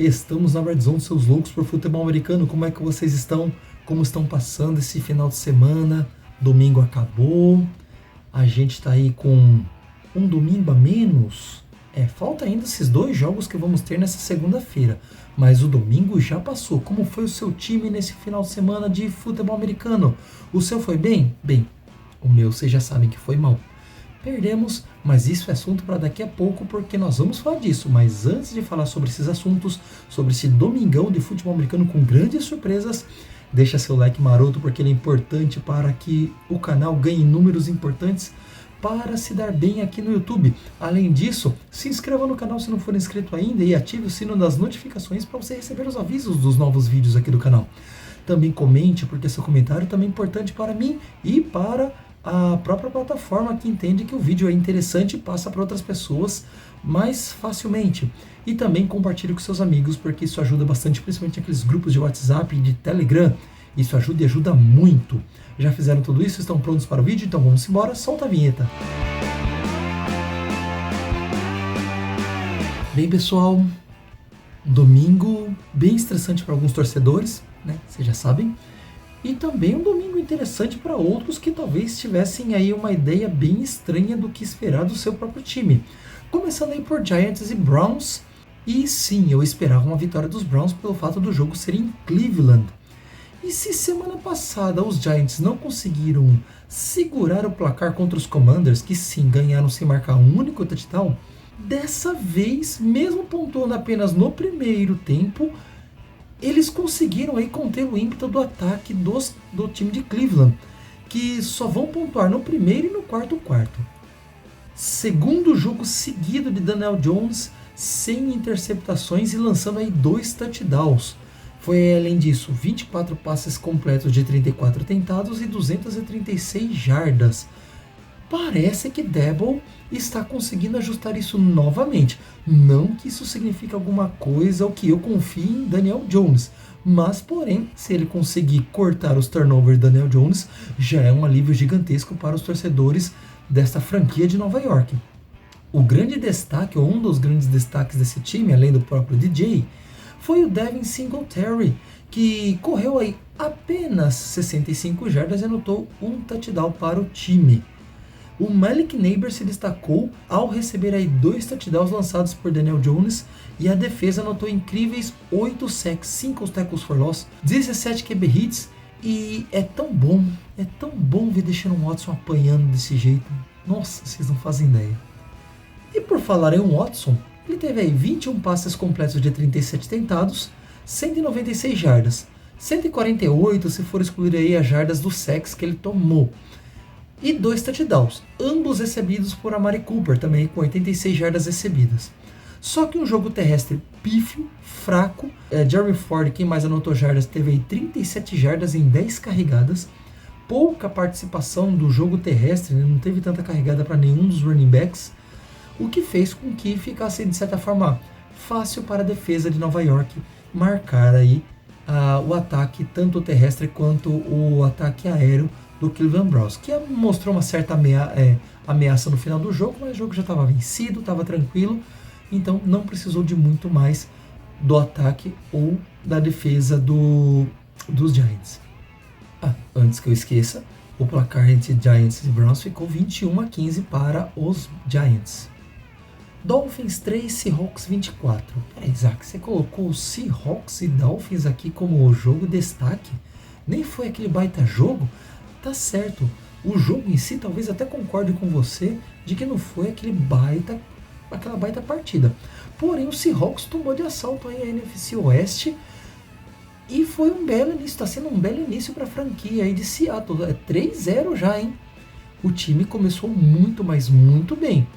Estamos na Red Zone, seus loucos por futebol americano. Como é que vocês estão? Como estão passando esse final de semana? Domingo acabou. A gente está aí com um domingo a menos. Falta ainda esses 2 jogos que vamos ter nessa segunda-feira. Mas o domingo já passou. Como foi o seu time nesse final de semana de futebol americano? O seu foi bem? Bem, o meu vocês já sabem que foi mal. Perdemos, mas isso é assunto para daqui a pouco, porque nós vamos falar disso. Mas antes de falar sobre esses assuntos, sobre esse domingão de futebol americano com grandes surpresas, deixa seu like maroto, porque ele é importante para que o canal ganhe números importantes para se dar bem aqui no YouTube. Além disso, se inscreva no canal se não for inscrito ainda e ative o sino das notificações para você receber os avisos dos novos vídeos aqui do canal. Também comente, porque seu comentário também é importante para mim e para a própria plataforma, que entende que o vídeo é interessante e passa para outras pessoas mais facilmente. E também compartilhe com seus amigos, porque isso ajuda bastante, principalmente aqueles grupos de WhatsApp e de Telegram. Isso ajuda e ajuda muito. Já fizeram tudo isso? Estão prontos para o vídeo? Então vamos embora, solta a vinheta. Bem, pessoal, domingo bem estressante para alguns torcedores, né? Vocês já sabem. E também um domingo interessante para outros que talvez tivessem aí uma ideia bem estranha do que esperar do seu próprio time. Começando aí por Giants e Browns. E sim, eu esperava uma vitória dos Browns pelo fato do jogo ser em Cleveland. E se semana passada os Giants não conseguiram segurar o placar contra os Commanders, que sim, ganharam sem marcar um único touchdown, dessa vez, mesmo pontuando apenas no primeiro tempo, eles conseguiram aí conter o ímpeto do ataque do time de Cleveland, que só vão pontuar no primeiro e no quarto. Segundo jogo seguido de Daniel Jones, sem interceptações e lançando aí 2 touchdowns. Foi, além disso, 24 passes completos de 34 tentados e 236 jardas. Parece que Daboll está conseguindo ajustar isso novamente. Não que isso signifique alguma coisa ou que eu confie em Daniel Jones. Mas, porém, se ele conseguir cortar os turnovers de Daniel Jones, já é um alívio gigantesco para os torcedores desta franquia de Nova York. O grande destaque, ou um dos grandes destaques desse time, além do próprio DJ, foi o Devin Singletary, que correu aí apenas 65 jardas e anotou um touchdown para o time. O Malik Neighbors se destacou ao receber aí 2 touchdowns lançados por Daniel Jones, e a defesa anotou incríveis 8 sacks, 5 tackles for loss, 17 QB hits, e é tão bom ver Deshaun Watson apanhando desse jeito. Nossa, vocês não fazem ideia. E por falar em Watson, ele teve aí 21 passes completos de 37 tentados, 196 jardas, 148 se for excluir aí as jardas dos sacks que ele tomou. E 2 touchdowns, ambos recebidos por Amari Cooper, também com 86 jardas recebidas. Só que um jogo terrestre pífio, fraco. Jerry Ford, quem mais anotou jardas, teve aí 37 jardas em 10 carregadas. Pouca participação do jogo terrestre, né? Não teve tanta carregada para nenhum dos running backs, o que fez com que ficasse, de certa forma, fácil para a defesa de Nova York marcar aí o ataque, tanto o terrestre quanto o ataque aéreo do Cleveland Browns, que mostrou uma certa ameaça no final do jogo, mas o jogo já estava vencido, estava tranquilo, então não precisou de muito mais do ataque ou da defesa dos Giants. Antes que eu esqueça, o placar entre Giants e Browns ficou 21-15 para os Giants. Dolphins 3, Seahawks 24. Isaac, você colocou o Seahawks e Dolphins aqui como jogo destaque? Nem foi aquele baita jogo? Tá certo, o jogo em si talvez até concorde com você de que não foi aquela baita partida. Porém, o Seahawks tomou de assalto aí a NFC Oeste e foi um belo início, está sendo um belo início para a franquia aí de Seattle. É 3-0 já, hein? O time começou muito, mas muito bem.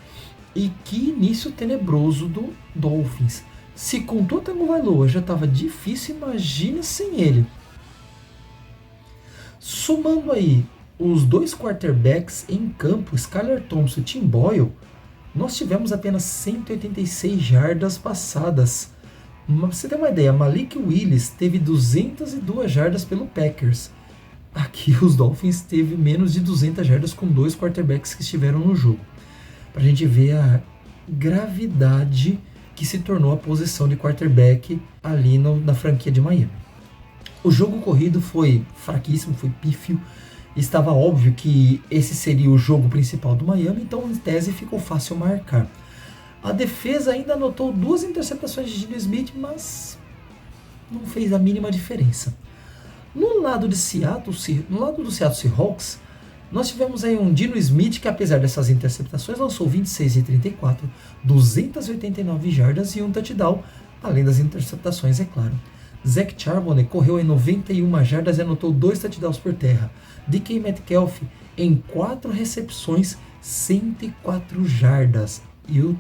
E que início tenebroso do Dolphins. Se com Tua Tagovailoa já estava difícil, imagina sem ele. Somando aí os 2 quarterbacks em campo, Skylar Thompson e Tim Boyle, nós tivemos apenas 186 jardas passadas. Pra você ter uma ideia, Malik Willis teve 202 jardas pelo Packers. Aqui os Dolphins teve menos de 200 jardas com 2 quarterbacks que estiveram no jogo. Pra gente ver a gravidade que se tornou a posição de quarterback ali na franquia de Miami. O jogo corrido foi fraquíssimo, foi pífio. Estava óbvio que esse seria o jogo principal do Miami, então em tese ficou fácil marcar. A defesa ainda anotou 2 interceptações de Geno Smith, mas não fez a mínima diferença. No lado do Seattle Seahawks, nós tivemos aí um Geno Smith que, apesar dessas interceptações, lançou 26 de 34, 289 jardas e um touchdown, além das interceptações, é claro. Zach Charbonnet correu em 91 jardas e anotou 2 touchdowns por terra. DK Metcalf em 4 recepções, 104 jardas e o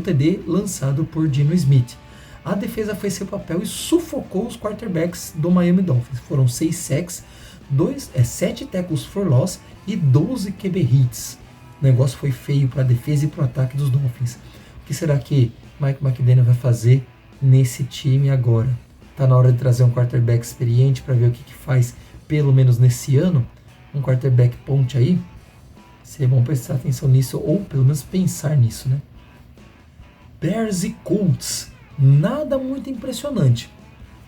TD lançado por Geno Smith. A defesa fez seu papel e sufocou os quarterbacks do Miami Dolphins. Foram 6 sacks, 7 tackles for loss e 12 QB hits. O negócio foi feio para a defesa e para o ataque dos Dolphins. O que será que Mike McDaniel vai fazer nesse time agora? Tá na hora de trazer um quarterback experiente para ver o que faz, pelo menos nesse ano. Um quarterback ponte aí. Seria bom prestar atenção nisso, ou pelo menos pensar nisso, né? Bears e Colts. Nada muito impressionante.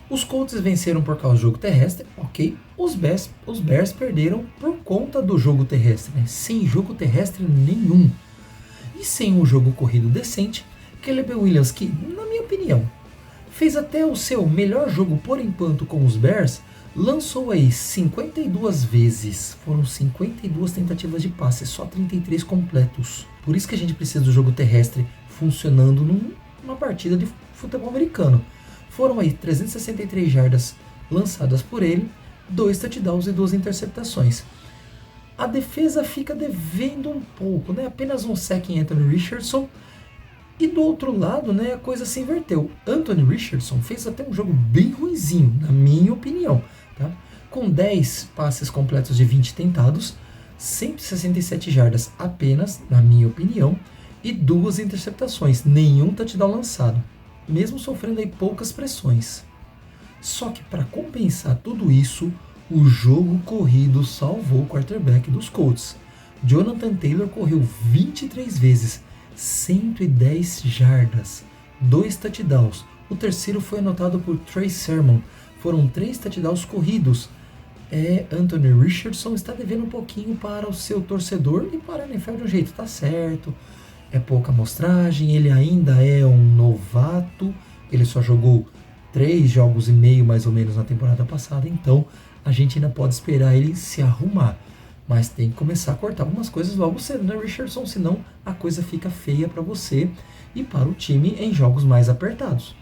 Os Colts venceram por causa do jogo terrestre, ok. Os Bears perderam por conta do jogo terrestre, né? Sem jogo terrestre nenhum. E sem um jogo corrido decente, Caleb Williams, que, na minha opinião, fez até o seu melhor jogo por enquanto com os Bears, lançou aí 52 vezes. Foram 52 tentativas de passe, só 33 completos. Por isso que a gente precisa do jogo terrestre funcionando numa partida de futebol americano. Foram aí 363 jardas lançadas por ele, 2 touchdowns e 2 interceptações. A defesa fica devendo um pouco, né? Apenas um sack em Anthony Richardson. E do outro lado, né, a coisa se inverteu. Anthony Richardson fez até um jogo bem ruinzinho, na minha opinião. Tá? Com 10 passes completos de 20 tentados, 167 jardas apenas, na minha opinião, e 2 interceptações, nenhum touchdown lançado, mesmo sofrendo aí poucas pressões. Só que para compensar tudo isso, o jogo corrido salvou o quarterback dos Colts. Jonathan Taylor correu 23 vezes, 110 jardas, 2 touchdowns. O terceiro foi anotado por Trey Sermon. Foram 3 touchdowns corridos. Anthony Richardson está devendo um pouquinho para o seu torcedor e para a NFL de um jeito, tá certo. É pouca amostragem, ele ainda é um novato, ele só jogou 3 jogos e meio mais ou menos na temporada passada, então a gente ainda pode esperar ele se arrumar. Mas tem que começar a cortar algumas coisas logo cedo, né, Richardson? Senão a coisa fica feia para você e para o time em jogos mais apertados.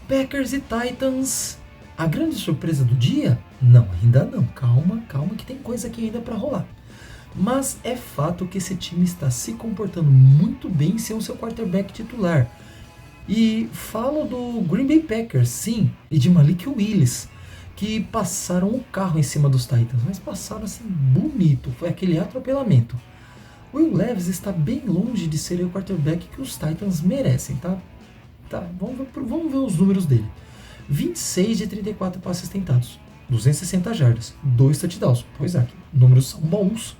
Packers e Titans. A grande surpresa do dia? Não, ainda não. Calma que tem coisa aqui ainda para rolar. Mas é fato que esse time está se comportando muito bem sem o seu quarterback titular. E falo do Green Bay Packers, sim, e de Malik Willis, que passaram o carro em cima dos Titans, mas passaram assim bonito, foi aquele atropelamento. Will Levis está bem longe de ser o quarterback que os Titans merecem, tá? Vamos ver os números dele. 26 de 34 passes tentados, 260 jardas, 2 touchdowns. Pois é, números são bons,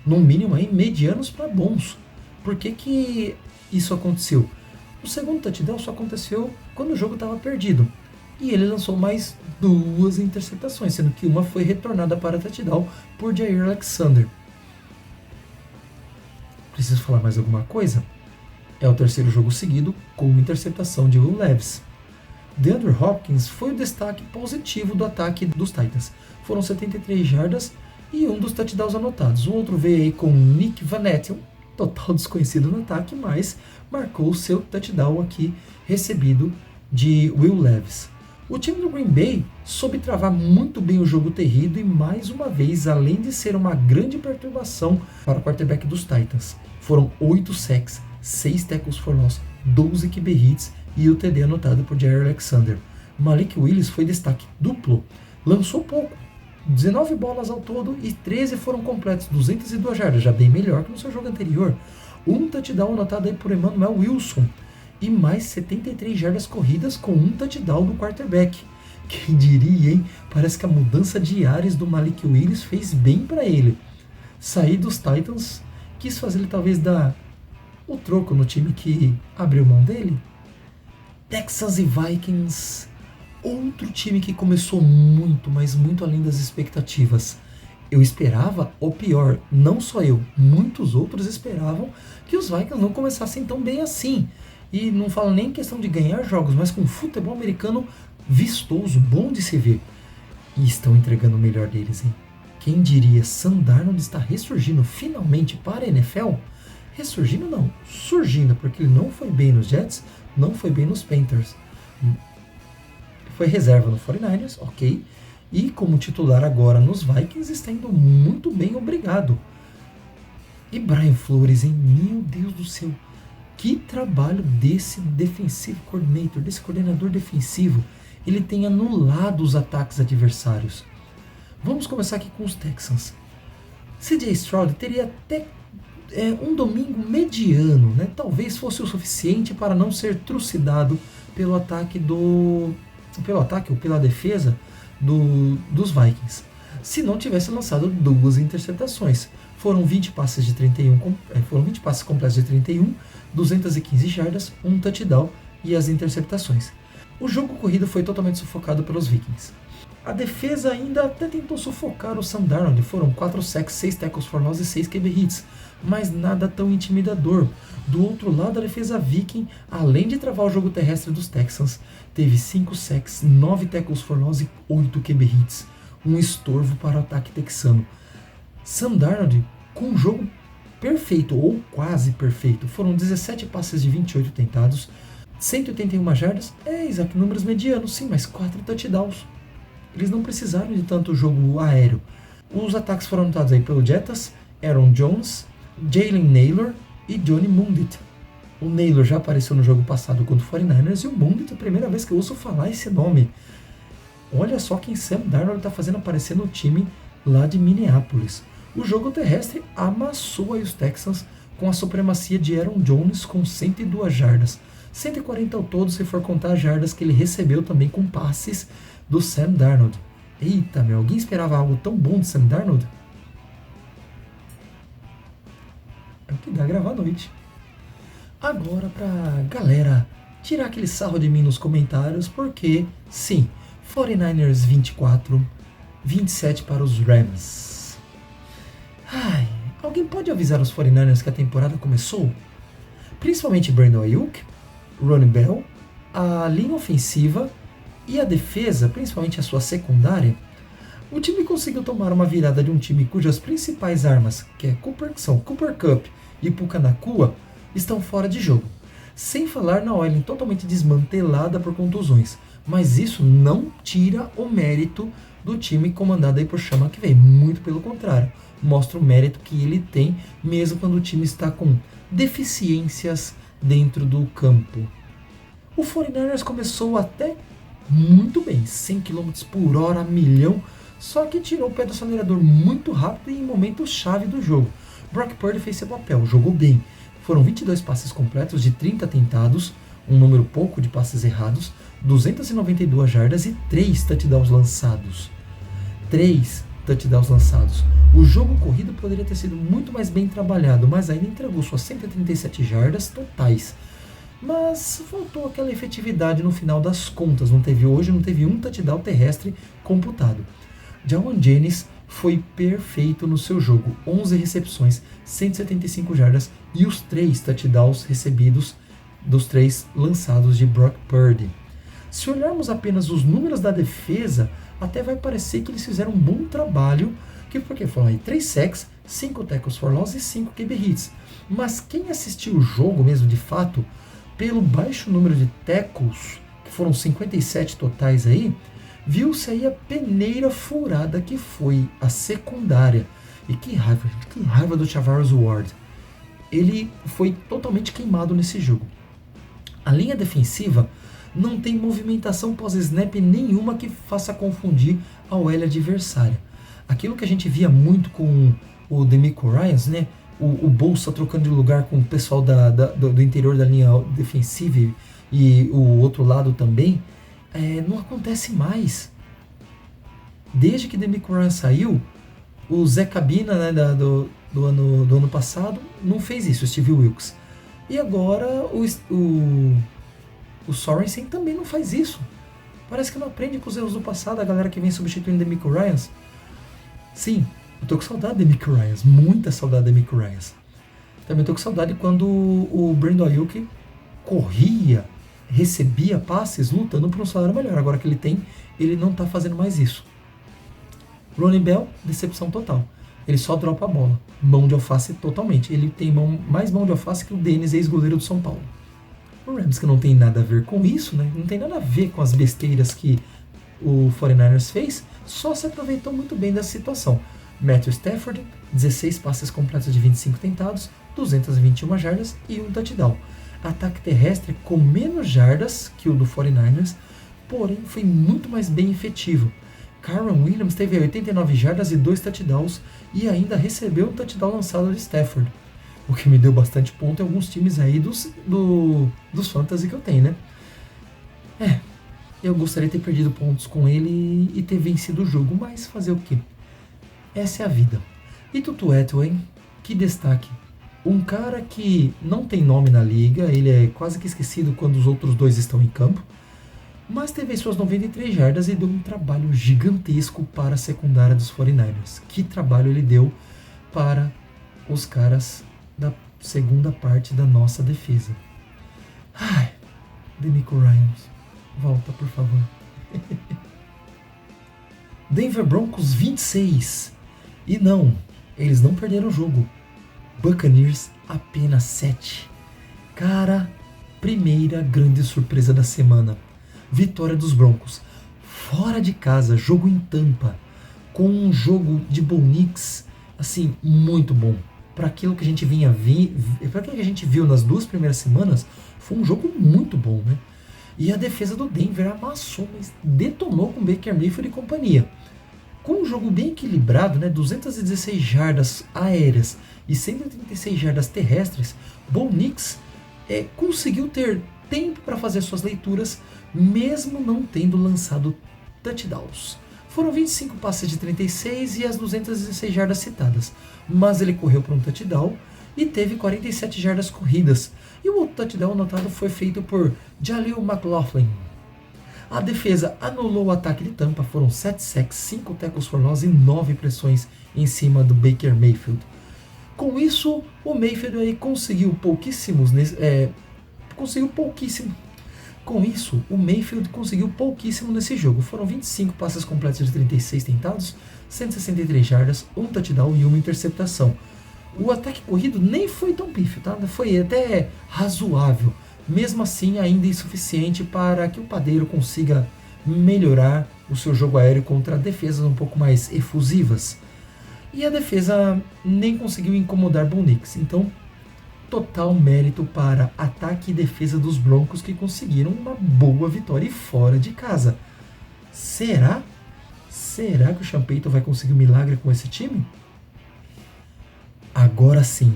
no mínimo aí medianos para bons. Por que isso aconteceu? O segundo touchdown só aconteceu quando o jogo estava perdido. E ele lançou mais 2 interceptações, sendo que uma foi retornada para touchdown por Jair Alexander. Preciso falar mais alguma coisa? É o terceiro jogo seguido com uma interceptação de Will Levis. DeAndre Hopkins foi o destaque positivo do ataque dos Titans. Foram 73 jardas e um dos touchdowns anotados. O outro veio aí com Nick Vanette, um total desconhecido no ataque, mas marcou o seu touchdown aqui recebido de Will Levis. O time do Green Bay soube travar muito bem o jogo terrível e mais uma vez, além de ser uma grande perturbação para o quarterback dos Titans, foram 8 sacks, 6 tackles for loss, 12 QB hits e o TD anotado por Jair Alexander. Malik Willis foi destaque duplo, lançou pouco, 19 bolas ao todo e 13 foram completos, 202 jardas, já bem melhor que no seu jogo anterior. Um touchdown anotado aí por Emmanuel Wilson e mais 73 jardas corridas com um touchdown do quarterback. Quem diria, hein? Parece que a mudança de ares do Malik Willis fez bem para ele. Sair dos Titans, quis fazer ele talvez dar o troco no time que abriu mão dele? Texans e Vikings, outro time que começou muito, mas muito além das expectativas. Eu esperava o pior, não só eu, muitos outros esperavam que os Vikings não começassem tão bem assim. E não falo nem em questão de ganhar jogos, mas com futebol americano vistoso, bom de se ver. E estão entregando o melhor deles, hein? Quem diria, Sam Darnold está ressurgindo finalmente para a NFL? Ressurgindo não, surgindo, porque ele não foi bem nos Jets, não foi bem nos Panthers. Foi reserva no 49ers, ok. E como titular agora nos Vikings está indo muito bem, obrigado. E Brian Flores, hein? Meu Deus do céu. Que trabalho desse defensive coordinator, desse coordenador defensivo. Ele tem anulado os ataques adversários. Vamos começar aqui com os Texans. CJ Stroud teria até um domingo mediano, né? Talvez fosse o suficiente para não ser trucidado pelo ataque ou pela defesa dos Vikings. Se não tivesse lançado 2 interceptações. Foram 20 passes de 31, foram 20 passes completos de 31, 215 jardas, 1 touchdown e as interceptações. O jogo corrido foi totalmente sufocado pelos Vikings. A defesa ainda até tentou sufocar o Sam Darnold, foram 4 sacks, 6 tackles for loss e 6 QB hits, mas nada tão intimidador. Do outro lado, a defesa Viking, além de travar o jogo terrestre dos Texans, teve 5 sacks, 9 tackles for loss e 8 QB hits, um estorvo para o ataque texano. Sam Darnold com um jogo perfeito, ou quase perfeito, foram 17 passes de 28 tentados, 181 jardas, Isaac, números medianos, sim, mas 4 touchdowns. Eles não precisaram de tanto jogo aéreo. Os ataques foram anotados aí pelo Jettas, Aaron Jones, Jalen Nailor e Johnny Mundit. O Nailor já apareceu no jogo passado contra o 49ers e o Mundit é a primeira vez que eu ouço falar esse nome. Olha só quem Sam Darnold está fazendo aparecer no time lá de Minneapolis. O jogo terrestre amassou aí os Texans com a supremacia de Aaron Jones com 102 jardas. 140 ao todo se for contar as jardas que ele recebeu também com passes do Sam Darnold. Eita, meu, alguém esperava algo tão bom de Sam Darnold? É o que dá gravar à noite. Agora pra galera tirar aquele sarro de mim nos comentários, porque, sim, 49ers 24, 27 para os Rams. Ai, alguém pode avisar os 49ers que a temporada começou? Principalmente Brandon Ayuk, Ronnie Bell, a linha ofensiva e a defesa, principalmente a sua secundária. O time conseguiu tomar uma virada de um time cujas principais armas, que são Cooper Kupp e Puka Nacua, estão fora de jogo. Sem falar na O-line totalmente desmantelada por contusões. Mas isso não tira o mérito do time comandado aí por Sean McVay. Muito pelo contrário. Mostra o mérito que ele tem, mesmo quando o time está com deficiências dentro do campo. O 49ers começou até muito bem, 100 km por hora, milhão, só que tirou o pé do acelerador muito rápido e em momentos chave do jogo. Brock Purdy fez seu papel, jogou bem. Foram 22 passes completos de 30 tentados, um número pouco de passes errados, 292 jardas e 3 touchdowns lançados. 3 touchdowns lançados. O jogo corrido poderia ter sido muito mais bem trabalhado, mas ainda entregou suas 137 jardas totais. Mas faltou aquela efetividade no final das contas. Não teve um touchdown terrestre computado. Jauan Jennings foi perfeito no seu jogo. 11 recepções, 175 jardas e os 3 touchdowns recebidos dos 3 lançados de Brock Purdy. Se olharmos apenas os números da defesa, até vai parecer que eles fizeram um bom trabalho, porque foram aí 3 sacks, 5 tackles for loss e 5 QB hits. Mas quem assistiu o jogo mesmo de fato, pelo baixo número de tackles, que foram 57 totais aí, viu-se aí a peneira furada que foi a secundária. E que raiva do Charvarius Ward. Ele foi totalmente queimado nesse jogo. A linha defensiva não tem movimentação pós-snap nenhuma que faça confundir a OL adversária. Aquilo que a gente via muito com o DeMeco Ryans, né? O Bolsa trocando de lugar com o pessoal do interior da linha defensiva e o outro lado também, não acontece mais. Desde que DeMeco Ryans saiu, o Zé Cabina, né, do ano passado não fez isso, o Steve Wilkes. E agora O Sorensen também não faz isso. Parece que não aprende com os erros do passado, a galera que vem substituindo DeMeco Ryans. Sim, eu tô com saudade de DeMeco Ryans, muita saudade de DeMeco Ryans. Também tô com saudade quando o Brandon Ayuk corria, recebia passes, lutando por um salário melhor. Agora que ele tem, ele não tá fazendo mais isso. Ronnie Bell, decepção total. Ele só dropa a bola. Mão de alface totalmente. Ele tem mais mão de alface que o Dennis, ex-goleiro do São Paulo. O Rams, que não tem nada a ver com isso, né? Não tem nada a ver com as besteiras que o 49ers fez, só se aproveitou muito bem dessa situação. Matthew Stafford, 16 passes completos de 25 tentados, 221 jardas e um touchdown. Ataque terrestre com menos jardas que o do 49ers, porém foi muito mais bem efetivo. Kyren Williams teve 89 jardas e 2 touchdowns e ainda recebeu um touchdown lançado de Stafford. O que me deu bastante ponto em alguns times aí dos fantasy que eu tenho, né? Eu gostaria de ter perdido pontos com ele e ter vencido o jogo, mas fazer o quê? Essa é a vida. E Tutu Atwell, que destaque. Um cara que não tem nome na liga, ele é quase que esquecido quando os outros dois estão em campo, mas teve suas 93 jardas e deu um trabalho gigantesco para a secundária dos 49ers. Que trabalho ele deu para os caras da segunda parte da nossa defesa. Ai, DeMeco Ryans, volta por favor. Denver Broncos 26. E não, eles não perderam o jogo. Buccaneers apenas 7. Cara, primeira grande surpresa da semana. Vitória dos Broncos. Fora de casa, jogo em Tampa. Com um jogo de Bo Nix, assim, muito bom. Para aquilo que a gente para aquilo que a gente viu nas 2 primeiras semanas, foi um jogo muito bom, né? E a defesa do Denver amassou, mas detonou com Baker Mayfield e companhia. Com um jogo bem equilibrado, né? 216 jardas aéreas e 136 jardas terrestres, Bo Nix conseguiu ter tempo para fazer suas leituras, mesmo não tendo lançado touchdowns. Foram 25 passes de 36 e as 216 jardas citadas, mas ele correu para um touchdown e teve 47 jardas corridas. E o outro touchdown anotado foi feito por Jaleel McLaughlin. A defesa anulou o ataque de Tampa, foram 7 sacks, 5 tackles for loss e 9 pressões em cima do Baker Mayfield. Com isso, o Mayfield aí conseguiu pouquíssimo. Com isso, o Mayfield conseguiu pouquíssimo nesse jogo. Foram 25 passes completos de 36 tentados, 163 jardas, um touchdown e uma interceptação. O ataque corrido nem foi tão pífio, tá? Foi até razoável. Mesmo assim, ainda insuficiente para que o padeiro consiga melhorar o seu jogo aéreo contra defesas um pouco mais efusivas. E a defesa nem conseguiu incomodar Bo Nix. Então, total mérito para ataque e defesa dos Broncos, que conseguiram uma boa vitória fora de casa. Será? Será que o Sean Payton vai conseguir um milagre com esse time? Agora sim,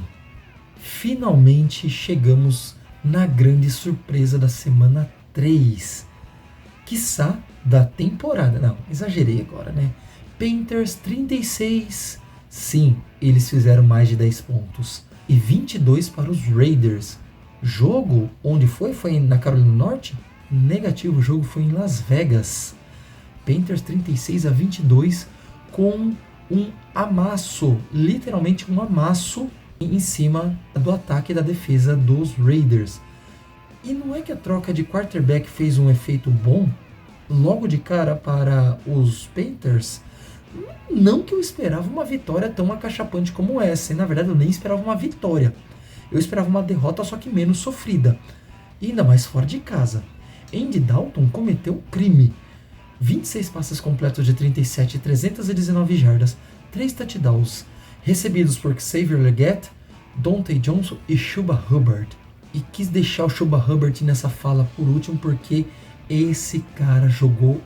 finalmente chegamos na grande surpresa da semana 3. Quiçá da temporada. Não, exagerei agora, né? Panthers 36. Sim, eles fizeram mais de 10 pontos. E 22 para os Raiders. Jogo onde foi? Foi na Carolina do Norte? Negativo, o jogo foi em Las Vegas. Panthers 36-22 com um amasso, literalmente um amasso em cima do ataque e da defesa dos Raiders. E não é que a troca de quarterback fez um efeito bom logo de cara para os Panthers? Não que eu esperava uma vitória tão acachapante como essa, e na verdade eu nem esperava uma vitória. Eu esperava uma derrota, só que menos sofrida, e ainda mais fora de casa. Andy Dalton cometeu um crime. 26 passes completos de 37 e 319 jardas, 3 touchdowns, recebidos por Xavier Legette, Dante Johnson e Chuba Hubbard. E quis deixar o Chuba Hubbard nessa fala por último, porque esse cara jogou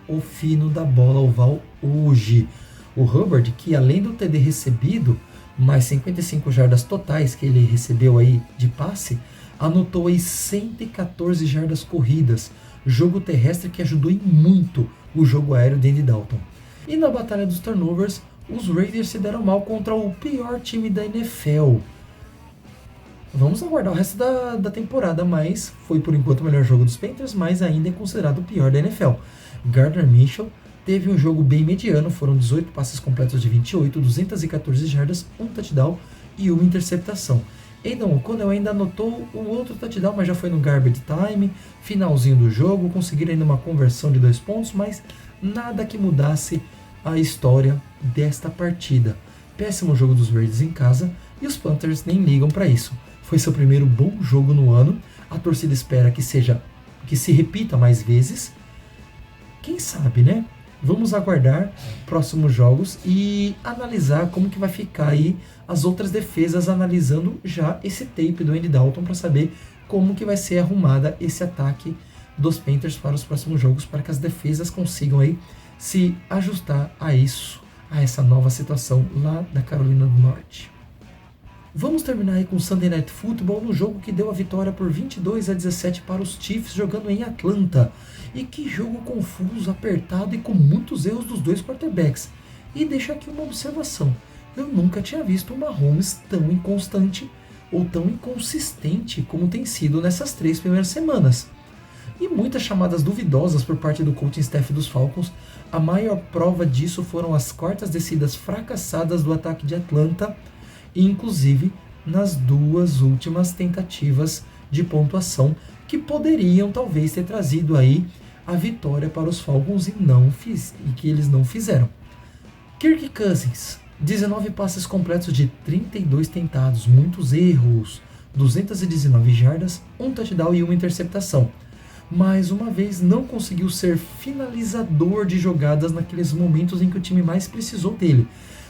o fino da bola oval hoje. O Hubbard, que além do TD recebido, mais 55 jardas totais que ele recebeu aí de passe, anotou aí 114 jardas corridas, jogo terrestre que ajudou em muito o jogo aéreo de Andy Dalton. E na batalha dos turnovers, os Raiders se deram mal contra o pior time da NFL. Vamos aguardar o resto da temporada, mas foi por enquanto o melhor jogo dos Panthers, mas ainda é considerado o pior da NFL. Gardner Minshew teve um jogo bem mediano, foram 18 passes completos de 28, 214 jardas, um touchdown e uma interceptação. Aidan O'Connell ainda anotou o outro touchdown, mas já foi no garbage time, finalzinho do jogo, conseguiram ainda uma conversão de 2 pontos, mas nada que mudasse a história desta partida. Péssimo jogo dos Verdes em casa e os Panthers nem ligam para isso. Foi seu primeiro bom jogo no ano, a torcida espera que se repita mais vezes. Quem sabe, né? Vamos aguardar próximos jogos e analisar como que vai ficar aí as outras defesas, analisando já esse tape do Andy Dalton para saber como que vai ser arrumada esse ataque dos Panthers para os próximos jogos, para que as defesas consigam aí se ajustar a isso, a essa nova situação lá da Carolina do Norte. Vamos terminar aí com o Sunday Night Football, no jogo que deu a vitória por 22-17 para os Chiefs, jogando em Atlanta. E que jogo confuso, apertado e com muitos erros dos dois quarterbacks. E deixo aqui uma observação. Eu nunca tinha visto o Mahomes tão inconstante ou tão inconsistente como tem sido nessas 3 primeiras semanas. E muitas chamadas duvidosas por parte do coaching staff dos Falcons. A maior prova disso foram as quartas descidas fracassadas do ataque de Atlanta, inclusive nas 2 últimas tentativas de pontuação, que poderiam talvez ter trazido aí a vitória para os Falcons e que eles não fizeram. Kirk Cousins, 19 passes completos de 32 tentados, muitos erros, 219 jardas, um touchdown e uma interceptação. Mais uma vez não conseguiu ser finalizador de jogadas naqueles momentos em que o time mais precisou dele.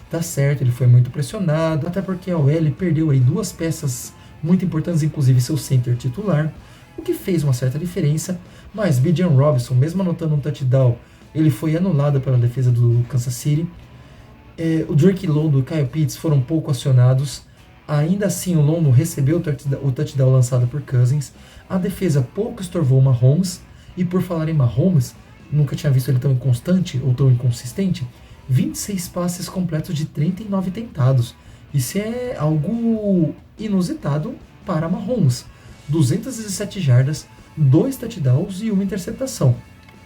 Tá certo, ele foi muito pressionado, até porque a OL perdeu aí 2 peças muito importantes, inclusive seu center titular, o que fez uma certa diferença, mas Bijan Robinson, mesmo anotando um touchdown, ele foi anulado pela defesa do Kansas City. O Drake London e o Kyle Pitts foram pouco acionados, ainda assim o London recebeu o touchdown lançado por Cousins, a defesa pouco estorvou o Mahomes, e por falar em Mahomes, nunca tinha visto ele tão inconstante ou tão inconsistente, 26 passes completos de 39 tentados. Isso é algo inusitado para Mahomes. 217 jardas, 2 touchdowns e uma interceptação.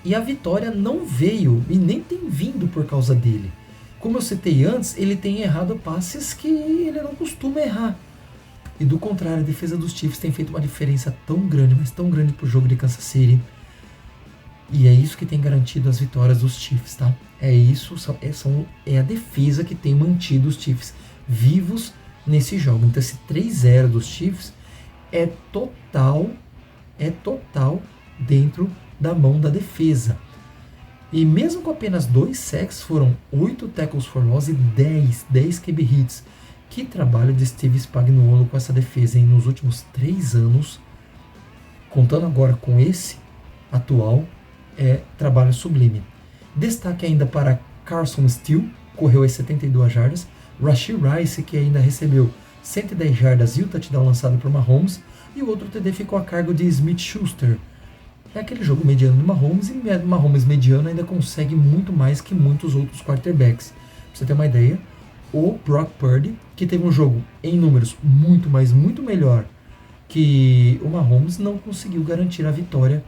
E a vitória não veio e nem tem vindo por causa dele. Como eu citei antes, ele tem errado passes que ele não costuma errar. E do contrário, a defesa dos Chiefs tem feito uma diferença tão grande, mas tão grande para o jogo de Kansas City. E é isso que tem garantido as vitórias dos Chiefs, tá? É a defesa que tem mantido os Chiefs vivos nesse jogo. Então esse 3-0 dos Chiefs é total dentro da mão da defesa. E mesmo com apenas 2 sacks, foram 8 tackles for loss e 10 QB hits. Que trabalho de Steve Spagnuolo com essa defesa, hein? Nos últimos 3 anos, contando agora com esse atual, é trabalho sublime. Destaque ainda para Carson Steele, correu as 72 jardas, Rashee Rice, que ainda recebeu 110 jardas e o touchdown lançado por Mahomes, e o outro TD ficou a cargo de Smith-Schuster. É aquele jogo mediano do Mahomes, e Mahomes mediano ainda consegue muito mais que muitos outros quarterbacks. Pra você ter uma ideia, o Brock Purdy, que teve um jogo em números muito melhor que o Mahomes, não conseguiu garantir a vitória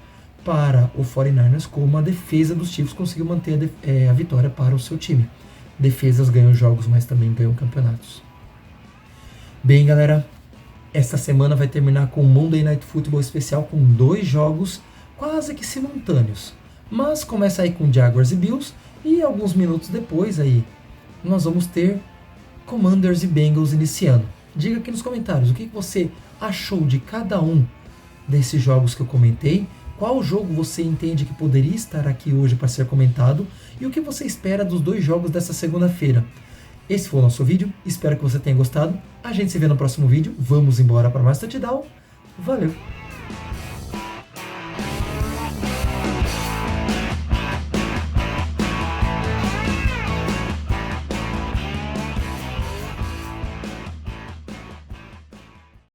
para o 49ers, como a defesa dos Chiefs conseguiu manter a vitória para o seu time. Defesas ganham jogos, mas também ganham campeonatos. Bem, galera, esta semana vai terminar com um Monday Night Football especial com 2 jogos quase que simultâneos. Mas começa aí com Jaguars e Bills, e alguns minutos depois aí nós vamos ter Commanders e Bengals iniciando. Diga aqui nos comentários o que você achou de cada um desses jogos que eu comentei. Qual jogo você entende que poderia estar aqui hoje para ser comentado? E o que você espera dos 2 jogos dessa segunda-feira? Esse foi o nosso vídeo, espero que você tenha gostado. A gente se vê no próximo vídeo. Vamos embora para mais touchdown. Valeu!